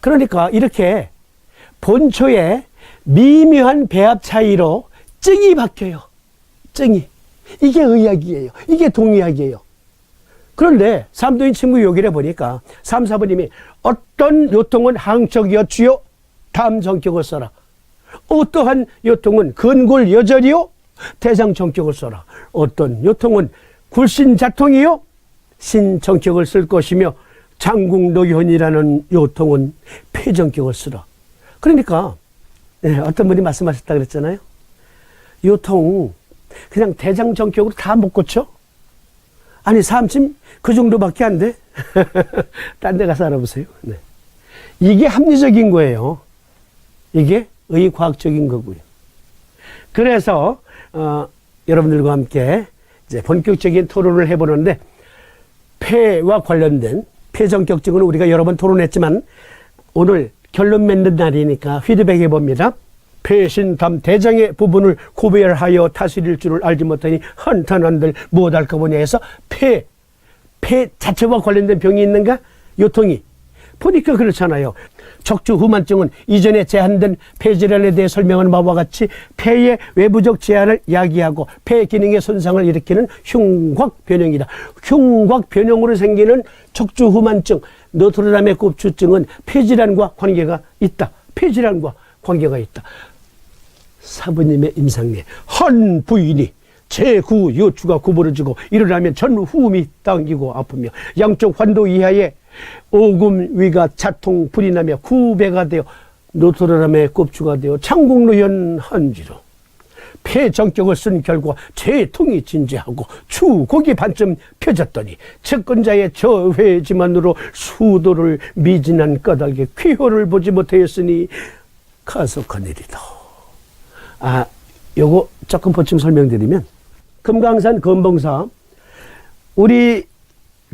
그러니까 이렇게 본초에 미묘한 배합 차이로 증이 바뀌어요. 증이. 이게 의학이에요. 이게 동의학이에요. 그런데 삼도인 친구 요길에 보니까 3, 4번님이 어떤 요통은 항적이었지요? 다음 전격을 써라. 어떠한 요통은 근골 여절이요? 대장 전격을 써라. 어떤 요통은 굴신자통이요? 신전격을 쓸 것이며 장국노현이라는 요통은 폐전격을 쓰라. 그러니까 어떤 분이 말씀하셨다 그랬잖아요. 요통 그냥 대장 전격으로 다 못 고쳐? 아니 삼침 그 정도밖에 안 돼? 딴 데 가서 알아보세요. 네. 이게 합리적인 거예요. 이게 의과학적인 거고요. 그래서 여러분들과 함께 이제 본격적인 토론을 해보는데 폐와 관련된 폐전격증은 우리가 여러 번 토론했지만 오늘 결론 맺는 날이니까 피드백 해봅니다. 폐신담 대장의 부분을 구별하여 다스릴 줄을 알지 못하니 한탄한들 무엇할까 보냐 해서 폐 자체와 관련된 병이 있는가? 요통이. 보니까 그렇잖아요. 척추후만증은 이전에 제한된 폐질환에 대해 설명한 바와 같이 폐의 외부적 제한을 야기하고 폐 기능의 손상을 일으키는 흉곽변형이다. 흉곽변형으로 생기는 척추후만증, 노트르담의 꼽추증은 폐질환과 관계가 있다. 폐질환과 관계가 있다. 사부님의 임상례. 한 부인이 제9 요추가 구부러지고 일어나면 전후음이 당기고 아프며 양쪽 환도 이하에 오금 위가 자통 불이 나며 구배가 되어 노트르담의 꼽추가 되어 창국노현 한지로 폐전격을 쓴 결과 재통이 진지하고 추곡이 반쯤 펴졌더니 채권자의 저회지만으로 수도를 미진한 까닭에 쾌호를 보지 못하였으니 가속한 일이다. 요거 조금 보충 설명드리면 금강산 검봉사 우리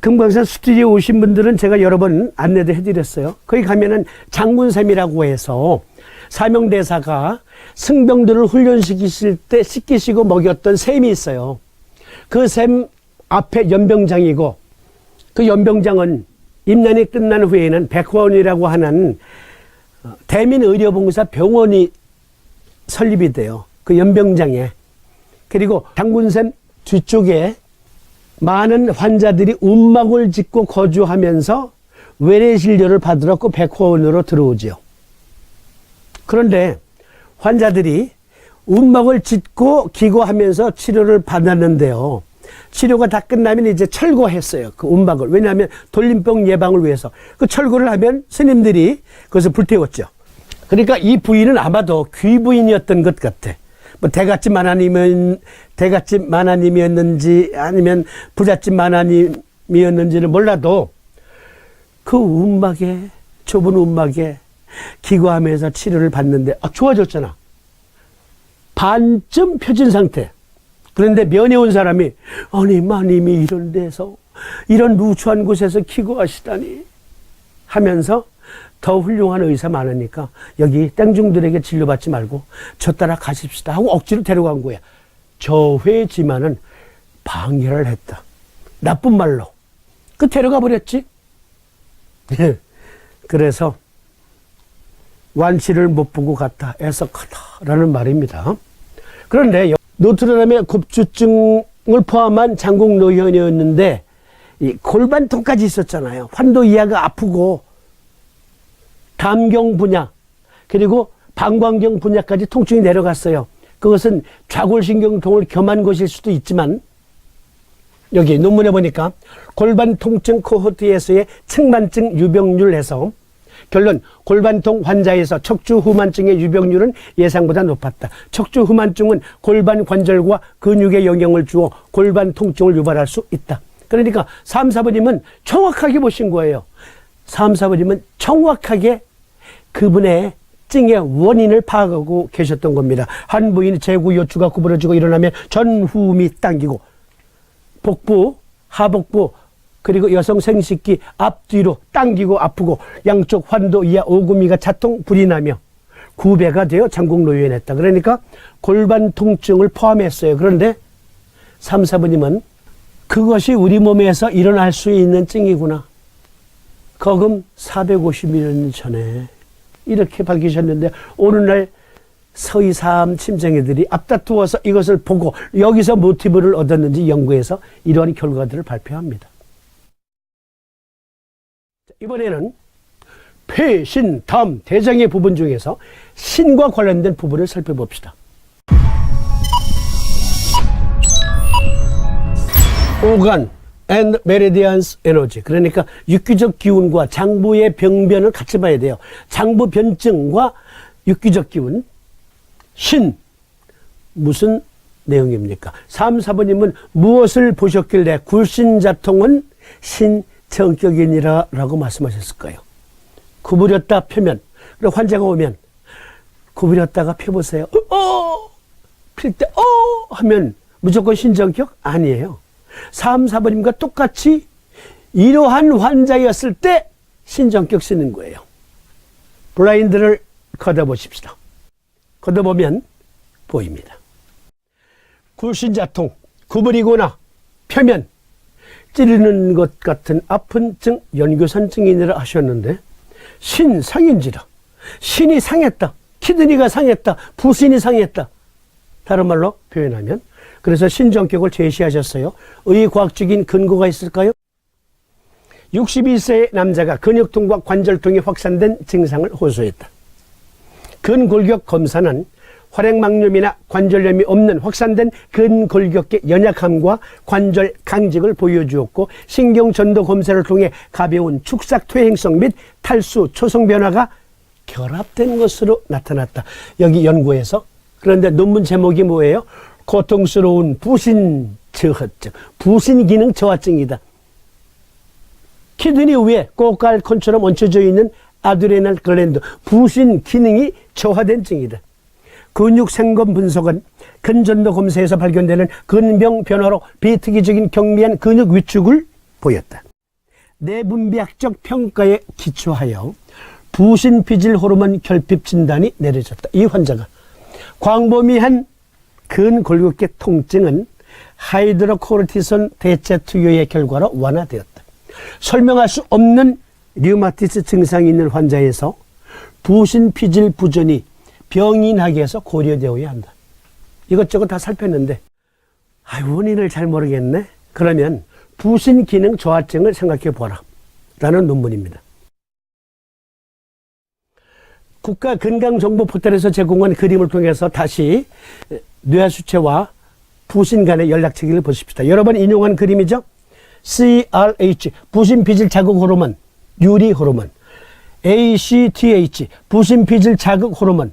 금강산 스튜디오 오신 분들은 제가 여러 번 안내도 해드렸어요. 거기 가면은 장군샘이라고 해서 사명대사가 승병들을 훈련시키실 때 씻기시고 먹였던 샘이 있어요. 그 샘 앞에 연병장이고 그 연병장은 임난이 끝난 후에는 백화원이라고 하는 대민의료봉사 병원이 설립이 돼요. 그 연병장에. 그리고 장군샘 뒤쪽에 많은 환자들이 움막을 짓고 거주하면서 외래진료를 받으러 그 백화원으로 들어오죠. 그런데 환자들이 움막을 짓고 기거하면서 치료를 받았는데요. 치료가 다 끝나면 이제 철거했어요. 그 움막을. 왜냐하면 돌림병 예방을 위해서. 그 철거를 하면 스님들이 그것을 불태웠죠. 그러니까 이 부인은 아마도 귀부인이었던 것 같아. 뭐 대갓집 만화님이었는지 아니면 부잣집 만화님이었는지는 몰라도 그 움막에 좁은 움막에 기거하면서 치료를 받는데 좋아졌잖아. 반쯤 펴진 상태. 그런데 면회 온 사람이 아니 마님이 이런 데서 이런 누추한 곳에서 기거하시다니 하면서 더 훌륭한 의사 많으니까 여기 땡중들에게 진료받지 말고 저 따라 가십시다 하고 억지로 데려간 거야. 저회지만은 방해를 했다. 나쁜 말로. 데려가 버렸지. 그래서 완치를 못 보고 갔다. 애석하다라는 말입니다. 그런데 노트르담의 꼽추증을 포함한 장국노현이었는데 이 골반통까지 있었잖아요. 환도 이하가 아프고 담경 분야 그리고 방광경 분야까지 통증이 내려갔어요. 그것은 좌골신경통을 겸한 것일 수도 있지만 여기 논문에 보니까 골반 통증 코호트에서의 측만증 유병률 해서 결론 골반통 환자에서 척추후만증의 유병률은 예상보다 높았다. 척추후만증은 골반 관절과 근육에 영향을 주어 골반 통증을 유발할 수 있다. 그러니까 3, 4번님은 정확하게 보신 거예요. 3, 4번님은 정확하게 그분의 증의 원인을 파악하고 계셨던 겁니다. 한 부인이 제9 요추가 구부러지고 일어나면 전후음이 당기고 복부, 하복부 그리고 여성 생식기 앞뒤로 당기고 아프고 양쪽 환도 이하 오금이가 자통 불이 나며 구배가 되어 장국노현했다. 그러니까 골반 통증을 포함했어요. 그런데 3, 4번님은 그것이 우리 몸에서 일어날 수 있는 증이구나. 거금 450년 전에 이렇게 밝히셨는데 오늘날 서희 3 침쟁이들이 앞다투어서 이것을 보고 여기서 모티브를 얻었는지 연구해서 이러한 결과들을 발표합니다. 이번에는 폐, 신, 담, 대장의 부분 중에서 신과 관련된 부분을 살펴봅시다. 오간 and meridians energy, 그러니까 육기적 기운과 장부의 병변을 같이 봐야 돼요. 장부 변증과 육기적 기운. 신, 무슨 내용입니까? 3, 4번님은 무엇을 보셨길래 굴신자통은 신정격이니라 라고 말씀하셨을 거예요. 구부렸다 펴면, 그리고 환자가 오면 구부렸다가 펴보세요. 필 때 하면 무조건 신정격? 아니에요. 3, 4번님과 똑같이 이러한 환자였을 때 신정격 쓰는 거예요. 블라인드를 걷어보십시다. 걷어보면 보입니다. 굴신자통, 구부리거나 펴면 찌르는 것 같은 아픈 증, 연교산증이니라 하셨는데 신상인지라. 신이 상했다. 키드니가 상했다. 부신이 상했다. 다른 말로 표현하면 그래서 신정격을 제시하셨어요. 의과학적인 근거가 있을까요? 62세의 남자가 근육통과 관절통이 확산된 증상을 호소했다. 근골격 검사는 활액막염이나 관절염이 없는 확산된 근골격계 연약함과 관절 강직을 보여주었고 신경전도 검사를 통해 가벼운 축삭 퇴행성 및 탈수 초성 변화가 결합된 것으로 나타났다. 여기 연구에서. 그런데 논문 제목이 뭐예요? 고통스러운 부신 저하증, 부신 기능 저하증이다. 키드니 위에 꼬깔콘처럼 얹혀져 있는 아드레날 글랜드, 부신 기능이 저하된 증이다. 근육 생검 분석은 근전도 검사에서 발견되는 근병 변화로 비특이적인 경미한 근육 위축을 보였다. 내분비학적 평가에 기초하여 부신피질 호르몬 결핍 진단이 내려졌다. 이 환자가 광범위한 근골격계 통증은 하이드로코르티손 대체 투여의 결과로 완화되었다. 설명할 수 없는 류마티스 증상이 있는 환자에서 부신피질 부전이 병인학에서 고려되어야 한다. 이것저것 다 살폈는데 원인을 잘 모르겠네. 그러면 부신기능 저하증을 생각해 보라 라는 논문입니다. 국가건강정보포털에서 제공한 그림을 통해서 다시 뇌하수체와 부신 간의 연락체계를 보십시다. 여러 번 인용한 그림이죠. CRH, 부신피질 자극 호르몬, 유리 호르몬. ACTH, 부신피질 자극 호르몬.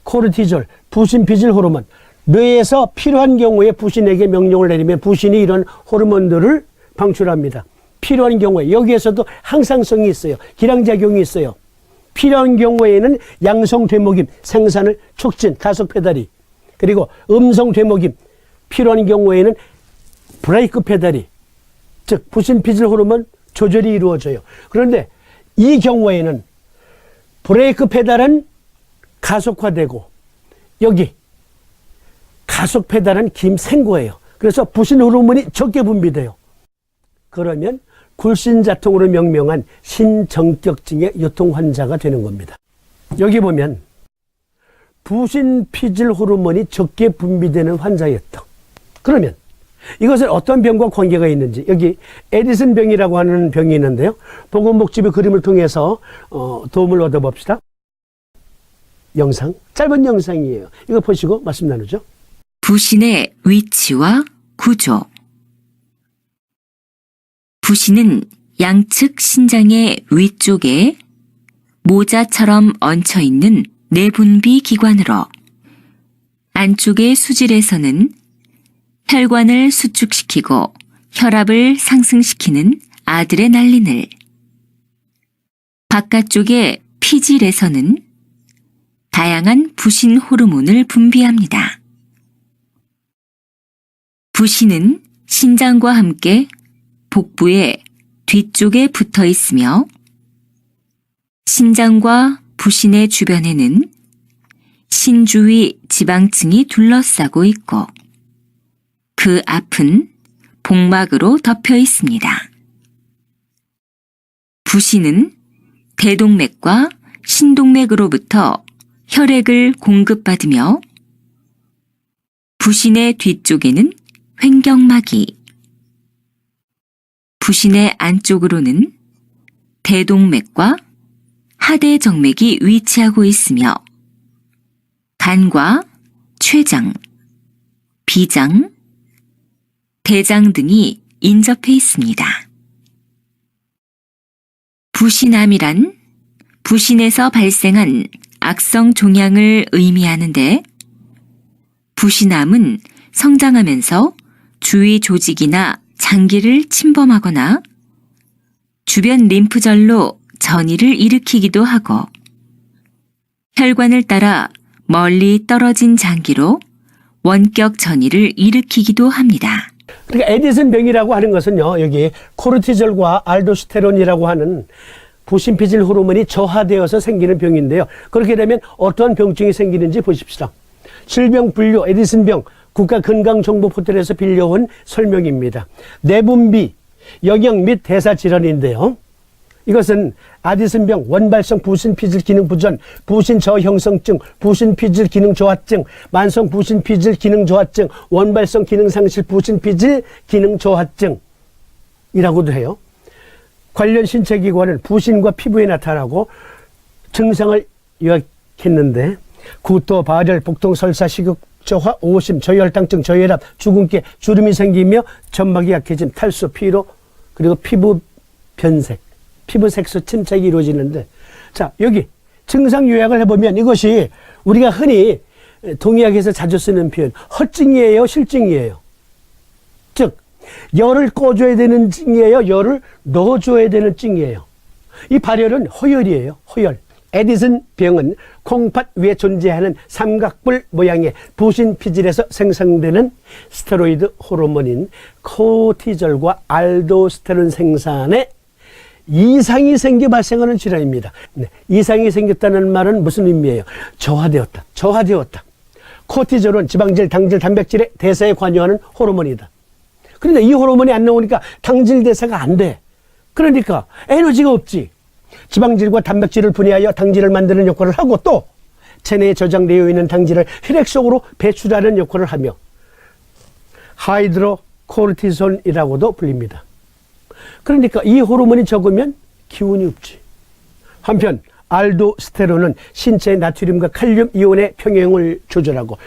코르티졸, 부신피질 호르몬. 뇌에서 필요한 경우에 부신에게 명령을 내리면 부신이 이런 호르몬들을 방출합니다. 필요한 경우에 여기에서도 항상성이 있어요. 기량작용이 있어요. 필요한 경우에는 양성 되모김, 생산을 촉진, 가속 페달이. 그리고 음성 되모김, 필요한 경우에는 브레이크 페달이. 즉 부신피질 호르몬 조절이 이루어져요. 그런데 이 경우에는 브레이크 페달은 가속화되고 여기 가속 페달은 김센 거예요. 그래서 부신 호르몬이 적게 분비돼요. 그러면 굴신자통으로 명명한 신정격증의 요통 환자가 되는 겁니다. 여기 보면 부신피질 호르몬이 적게 분비되는 환자였다. 그러면 이것은 어떤 병과 관계가 있는지 여기 에디슨 병이라고 하는 병이 있는데요. 보건복지부 그림을 통해서 도움을 얻어봅시다. 영상, 짧은 영상이에요. 이거 보시고 말씀 나누죠. 부신의 위치와 구조. 부신은 양측 신장의 위쪽에 모자처럼 얹혀있는 내분비 기관으로 안쪽의 수질에서는 혈관을 수축시키고 혈압을 상승시키는 아드레날린을, 바깥쪽의 피질에서는 다양한 부신 호르몬을 분비합니다. 부신은 신장과 함께 복부의 뒤쪽에 붙어 있으며 신장과 부신의 주변에는 신주위 지방층이 둘러싸고 있고 그 앞은 복막으로 덮여 있습니다. 부신은 대동맥과 신동맥으로부터 혈액을 공급받으며 부신의 뒤쪽에는 횡격막이, 부신의 안쪽으로는 대동맥과 하대정맥이 위치하고 있으며 간과 췌장, 비장, 대장 등이 인접해 있습니다. 부신암이란 부신에서 발생한 악성 종양을 의미하는데, 부신암은 성장하면서 주위 조직이나 장기를 침범하거나 주변 림프절로 전이를 일으키기도 하고, 혈관을 따라 멀리 떨어진 장기로 원격 전이를 일으키기도 합니다. 그러니까 에디슨 병이라고 하는 것은요, 여기 코르티졸과 알도스테론이라고 하는 부신피질 호르몬이 저하되어서 생기는 병인데요. 그렇게 되면 어떠한 병증이 생기는지 보십시다. 질병 분류 에디슨병 국가건강정보포털에서 빌려온 설명입니다. 내분비, 영양 및 대사 질환인데요. 이것은 아디슨병, 원발성 부신피질 기능 부전, 부신 저형성증, 부신피질 기능 저하증, 만성 부신피질 기능 저하증, 원발성 기능 상실 부신피질 기능 저하증이라고도 해요. 관련 신체기관은 부신과 피부에 나타나고 증상을 요약했는데, 구토, 발열, 복통, 설사, 식욕 저하, 오심, 저혈당증, 저혈압, 주근깨, 주름이 생기며 점막이 약해짐, 탈수, 피로, 그리고 피부 변색, 피부 색소 침착이 이루어지는데, 자, 여기 증상 요약을 해보면 이것이 우리가 흔히 동의학에서 자주 쓰는 표현, 허증이에요, 실증이에요. 즉, 열을 꺼줘야 되는 증이에요, 열을 넣어줘야 되는 증이에요. 이 발열은 허열이에요, 허열. 에디슨 병은 콩팥 위에 존재하는 삼각뿔 모양의 부신피질에서 생성되는 스테로이드 호르몬인 코르티졸과 알도스테론 생산에 이상이 생겨 발생하는 질환입니다. 네, 이상이 생겼다는 말은 무슨 의미예요? 저하되었다. 저하되었다. 코르티졸은 지방질, 당질, 단백질의 대사에 관여하는 호르몬이다. 그런데 이 호르몬이 안 나오니까 당질 대사가 안 돼. 그러니까 에너지가 없지. 지방질과 단백질을 분해하여 당질을 만드는 역할을 하고, 또 체내에 저장되어 있는 당질을 혈액 속으로 배출하는 역할을 하며 하이드로코르티손이라고도 불립니다. 그러니까 이 호르몬이 적으면 기운이 없지. 한편 알도스테론은 신체의 나트륨과 칼륨 이온의 평형을 조절하고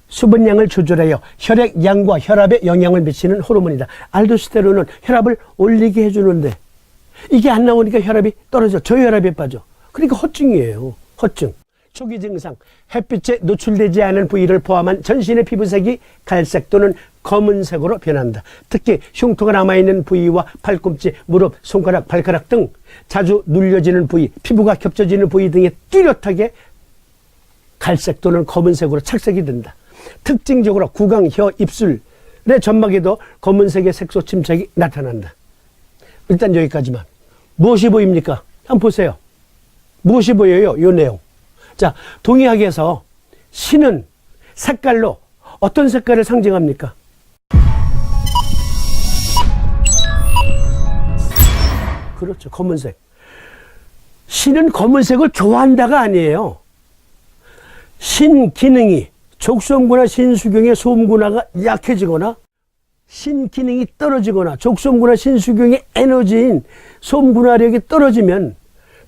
수분량을 조절하여 혈액 양과 혈압에 영향을 미치는 호르몬이다. 알도스테론은 혈압을 올리게 해주는데 이게 안 나오니까 혈압이 떨어져, 저혈압에 빠져. 그러니까 허증이에요. 허증. 초기 증상, 햇빛에 노출되지 않은 부위를 포함한 전신의 피부색이 갈색 또는 검은색으로 변한다. 특히 흉터가 남아있는 부위와 팔꿈치, 무릎, 손가락, 발가락 등 자주 눌려지는 부위, 피부가 겹쳐지는 부위 등에 뚜렷하게 갈색 또는 검은색으로 착색이 된다. 특징적으로 구강, 혀, 입술의 점막에도 검은색의 색소 침착이 나타난다. 일단 여기까지만. 무엇이 보입니까? 한번 보세요. 무엇이 보여요? 이 내용. 자, 동의학에서 신은 색깔로 어떤 색깔을 상징합니까? 그렇죠. 검은색. 신은 검은색을 좋아한다가 아니에요. 신 기능이, 족소음구나 신수경의 소음구나가 약해지거나 신 기능이 떨어지거나 족소음구나 신수경의 에너지인 소음구나력이 떨어지면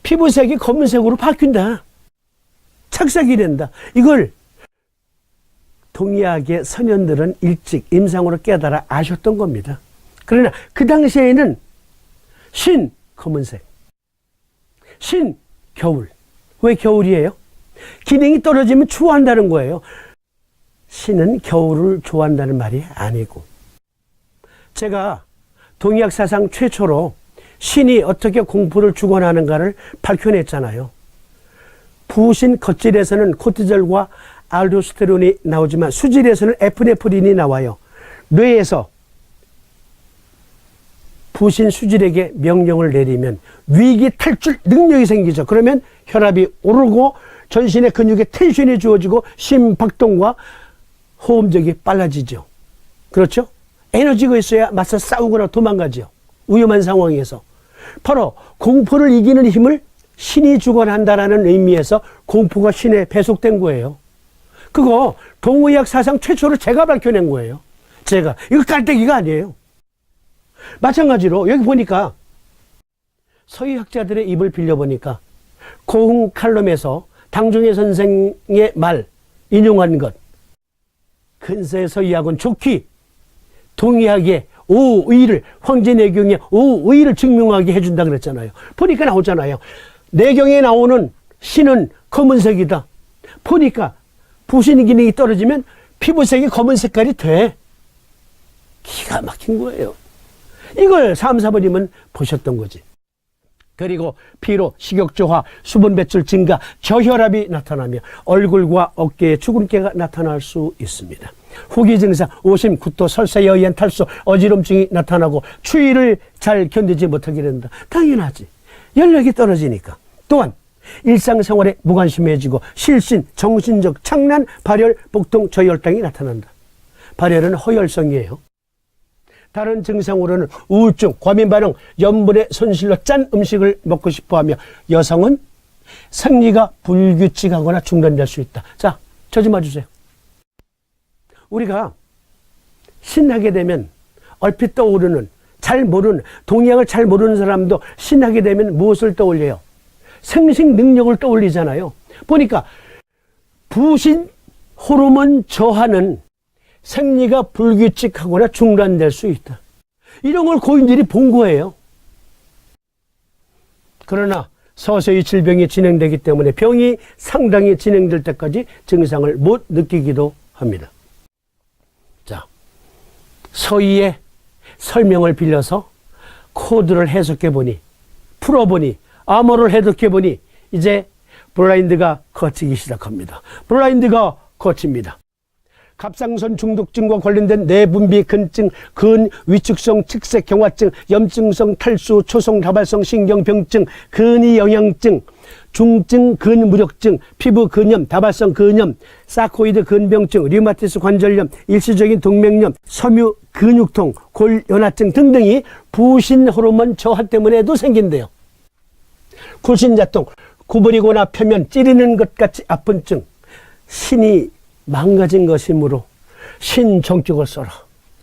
피부색이 검은색으로 바뀐다. 착색이 된다. 이걸 동의학의 선현들은 일찍 임상으로 깨달아 아셨던 겁니다. 그러나 그 당시에는 신 검은색, 신 겨울. 왜 겨울이에요? 기능이 떨어지면 추워한다는 거예요. 신은 겨울을 좋아한다는 말이 아니고, 제가 동의학 사상 최초로 신이 어떻게 공포를 주곤 하는가를 밝혀냈잖아요. 부신 겉질에서는 코르티졸과 알도스테론이 나오지만 수질에서는 에프네프린이 나와요. 뇌에서 부신 수질에게 명령을 내리면 위기 탈출 능력이 생기죠. 그러면 혈압이 오르고 전신의 근육에 텐션이 주어지고 심박동과 호흡력이 빨라지죠. 그렇죠? 에너지가 있어야 맞서 싸우거나 도망가죠. 위험한 상황에서. 바로 공포를 이기는 힘을 신이 주곤 한다라는 의미에서 공포가 신에 배속된 거예요. 그거 동의학 사상 최초로 제가 밝혀낸 거예요. 제가. 이거 깔때기가 아니에요. 마찬가지로 여기 보니까 서의학자들의 입을 빌려보니까 고흥 칼럼에서 당종의 선생의 말 인용한 것. 근세 서의학은 좋기 동의학의 오의를 황제내경의 오의를 증명하게 해준다 그랬잖아요. 보니까 나오잖아요. 내경에 나오는 신은 검은색이다. 보니까 부신 기능이 떨어지면 피부색이 검은 색깔이 돼. 기가 막힌 거예요. 이걸 3, 4번이면 보셨던 거지. 그리고 피로, 식욕저하, 수분 배출 증가, 저혈압이 나타나며 얼굴과 어깨에 주근깨가 나타날 수 있습니다. 후기 증상, 오심, 구토, 설사에 의한 탈수, 어지럼증이 나타나고 추위를 잘 견디지 못하게 된다. 당연하지. 연력이 떨어지니까. 또한 일상생활에 무관심해지고 실신, 정신적 착란, 발열, 복통, 저혈당이 나타난다. 발열은 허혈성이에요. 다른 증상으로는 우울증, 과민반응, 염분의 손실로 짠 음식을 먹고 싶어하며 여성은 생리가 불규칙하거나 중단될 수 있다. 자, 저 좀 봐주세요. 우리가 신나게 되면 얼핏 떠오르는 잘 모르는 동양을 잘 모르는 사람도 신나게 되면 무엇을 떠올려요? 생식 능력을 떠올리잖아요. 보니까 부신 호르몬 저하는 생리가 불규칙하거나 중단될 수 있다. 이런 걸 고인들이 본 거예요. 그러나 서서히 질병이 진행되기 때문에 병이 상당히 진행될 때까지 증상을 못 느끼기도 합니다. 자, 서의의 설명을 빌려서 코드를 해석해 보니, 풀어보니, 암호를 해석해 보니 이제 블라인드가 거치기 시작합니다. 블라인드가 거칩니다. 갑상선 중독증과 관련된 내분비 근증, 근위축성 측색 경화증, 염증성 탈수, 초성 다발성 신경병증, 근위 영양증, 중증 근무력증, 피부 근염, 다발성 근염, 사코이드 근병증, 류마티스 관절염, 일시적인 동맥염, 섬유 근육통, 골연화증 등등이 부신 호르몬 저하 때문에도 생긴대요. 구신자통, 구부리거나 펴면 찌르는 것 같이 아픈 증, 신이 망가진 것이므로 신정격을 써라.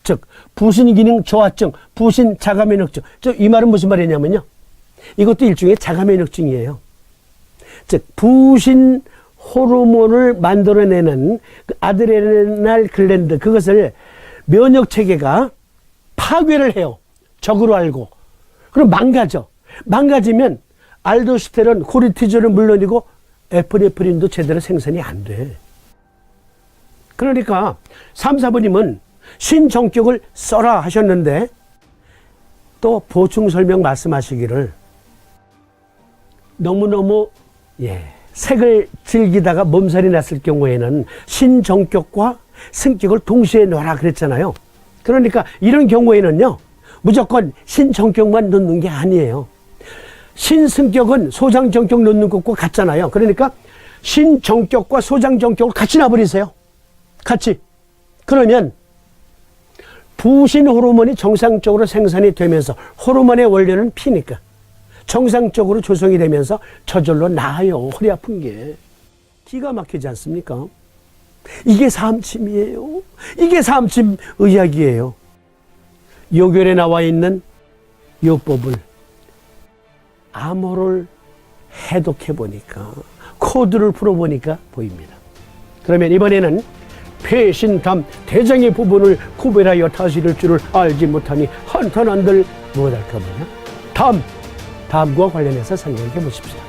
즉 부신기능 저하증, 부신 자가면역증. 이 말은 무슨 말이냐면요, 이것도 일종의 자가면역증이에요. 즉 부신 호르몬을 만들어내는 그 아드레날 글랜드, 그것을 면역체계가 파괴를 해요. 적으로 알고. 그럼 망가져. 망가지면 알도스테론, 코르티졸은 물론이고 에프네프린도 제대로 생산이 안 돼. 그러니까 3, 4번님은 신정격을 써라 하셨는데 또 보충 설명 말씀하시기를 너무너무 색을 즐기다가 몸살이 났을 경우에는 신정격과 승격을 동시에 넣어라 그랬잖아요. 그러니까 이런 경우에는요, 무조건 신정격만 넣는 게 아니에요. 신승격은 소장정격 넣는 것과 같잖아요. 그러니까 신정격과 소장정격을 같이 놔버리세요. 같이. 그러면 부신 호르몬이 정상적으로 생산이 되면서, 호르몬의 원료는 피니까 정상적으로 조성이 되면서 저절로 나아요. 허리 아픈 게. 기가 막히지 않습니까? 이게 삼침이에요. 이게 삼침 의학이에요. 요결에 나와 있는 요법을 암호를 해독해 보니까, 코드를 풀어보니까 보입니다. 그러면 이번에는 폐신담 대장의 부분을 구별하여 다스릴 줄을 알지 못하니 한탄한들 무엇할까 보냐. 담과 관련해서 생각해 보십시오.